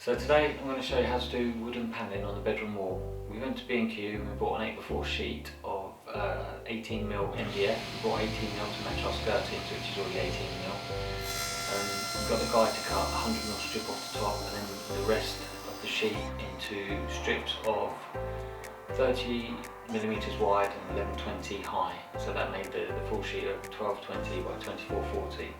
So today I'm going to show you how to do wooden panelling on the bedroom wall. We went to B&Q and we bought an 8x4 sheet of 18mm MDF. We bought 18mm to match our skirtings, which is already 18mm. We got the guy to cut 100mm strip off the top and then the rest of the sheet into strips of 30mm wide and 1120 high. So that made the full sheet of 1220 by 2440.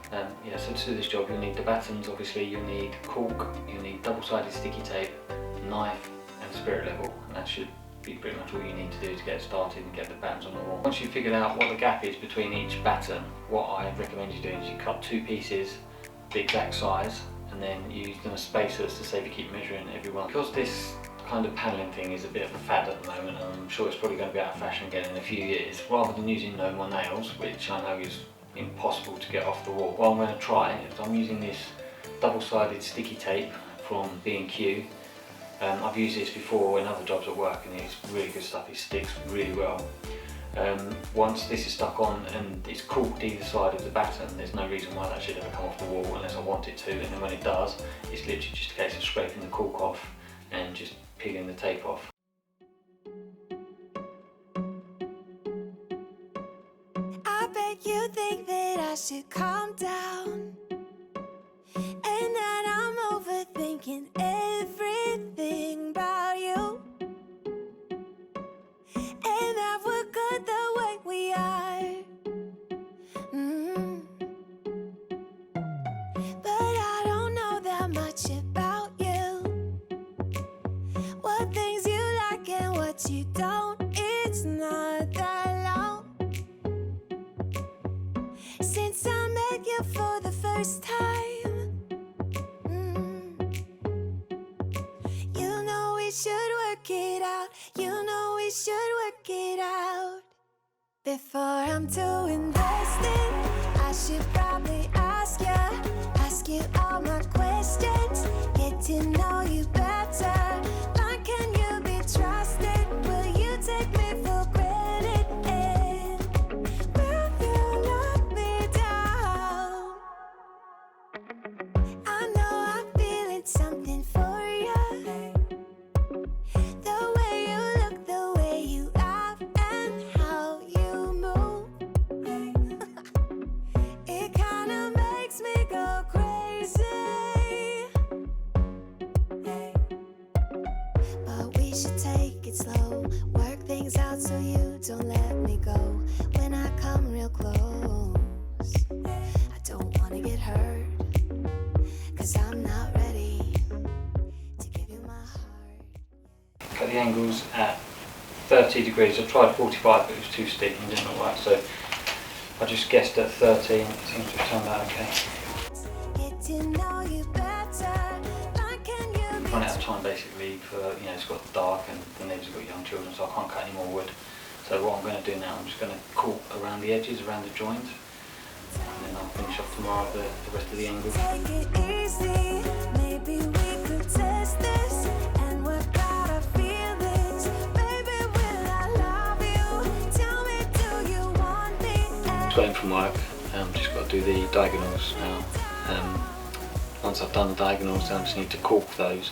So to do this job you'll need the battens, obviously you'll need cork, you'll need double-sided sticky tape, knife and spirit level, and that should be pretty much all you need to do to get started and get the battens on the wall. Once you've figured out what the gap is between each batten, what I recommend you doing is you cut two pieces the exact size and then you use them as spacers to save you keep measuring every one. Because this kind of panelling thing is a bit of a fad at the moment, and I'm sure it's probably going to be out of fashion again in a few years, rather than using no more nails, which I know is impossible to get off the wall. What I'm going to try is I'm using this double-sided sticky tape from B&Q. I've used this before in other jobs at work and it's really good stuff, it sticks really well. Once this is stuck on and it's corked either side of the batten, there's no reason why that should ever come off the wall unless I want it to, and then when it does, it's literally just a case of scraping the cork off and just peeling the tape off. I bet you think that I should calm down and that I'm overthinking everything about you, and that we're good the way we are. But I don't know that much about you, what things you like and what you don't. It's not that long since I met you for the first time. You know we should work it out. You know we should work it out. Before I'm too invested, I should probably ask you all my questions, get to know you better. Like, can you be trusted? Will you take me for granted? And will you let me down? I know I'm feeling something for you. The way you look, the way you laugh, and how you move. It kinda makes me go crazy. But we should take it slow, work things out so you don't let me go. When I come real close, I don't wanna get hurt, 'cause I'm not ready to give you my heart. Cut the angles at 30 degrees. I tried 45 but it was too steep and didn't look right, so I just guessed at 30 and it seems to have turned out okay. Get to know you better. Like, can you be Run out of time basically for, it's got dark and the neighbours have got young children, so I can't cut any more wood. So what I'm going to do now, I'm just going to cork around the edges, around the joint, and then I'll finish off tomorrow the rest of the angles. take it easy? Maybe we could test this and work out our feelings. Baby, will I love you? Tell me, do you want me? Just got in from work, just got to do the diagonals now. Once I've done the diagonals, then I just need to cork those,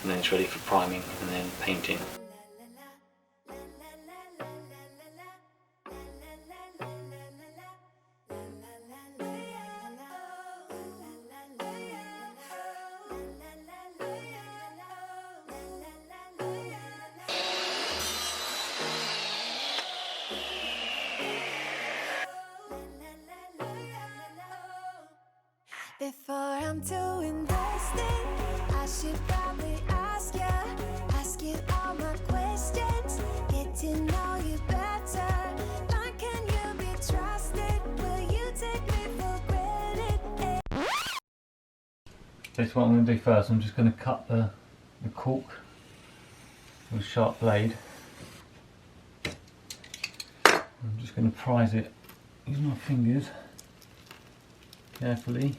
and then it's ready for priming and then painting. Before I'm too invested, I should probably ask you all my questions, get to know you better. Like, can you be trusted? Will you take me for granted? This is what I'm going to do first. I'm just going to cut the cork with a sharp blade. I'm just going to prise it using my fingers carefully.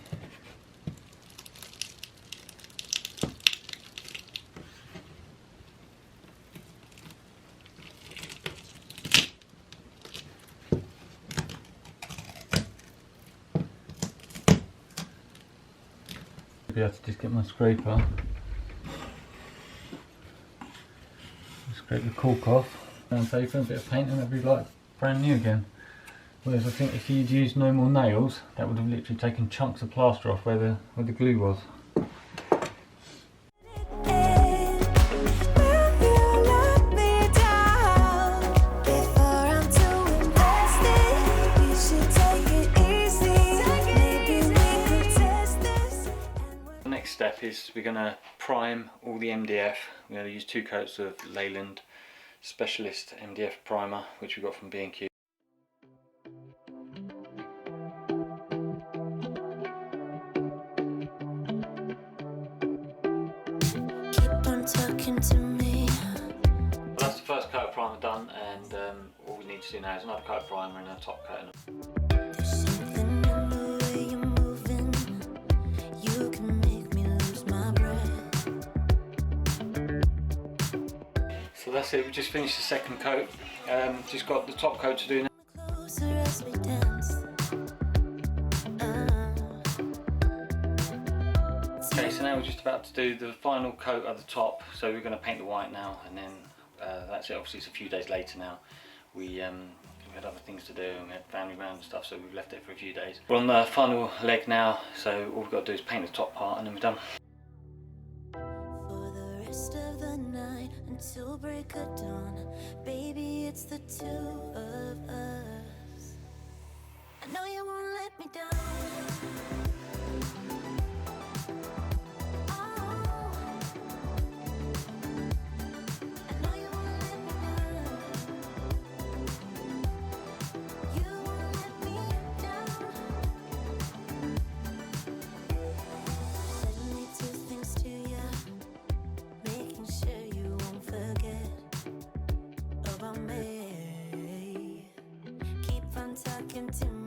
Be able to just get my scraper scrape the cork off, sandpaper, a bit of paint, and it'll be like brand new again. Whereas I think if you'd used no more nails, that would have literally taken chunks of plaster off where the glue was. The next step is we're going to prime all the MDF. We're going to use 2 coats of Leyland Specialist MDF primer, which we got from B&Q. That's the first coat of primer done, and all we need to do now is another coat of primer and a top coat. So that's it, we just finished the second coat. Just got the top coat to do now. Okay, so now we're just about to do the final coat at the top. So we're going to paint the white now, and then that's it. Obviously it's a few days later now. We had other things to do, and we had family round and stuff, so we've left it for a few days. We're on the final leg now, so all we've got to do is paint the top part and then we're done. Until break of dawn, baby, it's the two of us. I know you won't let me down. Oh, I know you won't let me down. You won't let me down. Let me do things to you, making sure you won't forget about me. Keep on talking to me.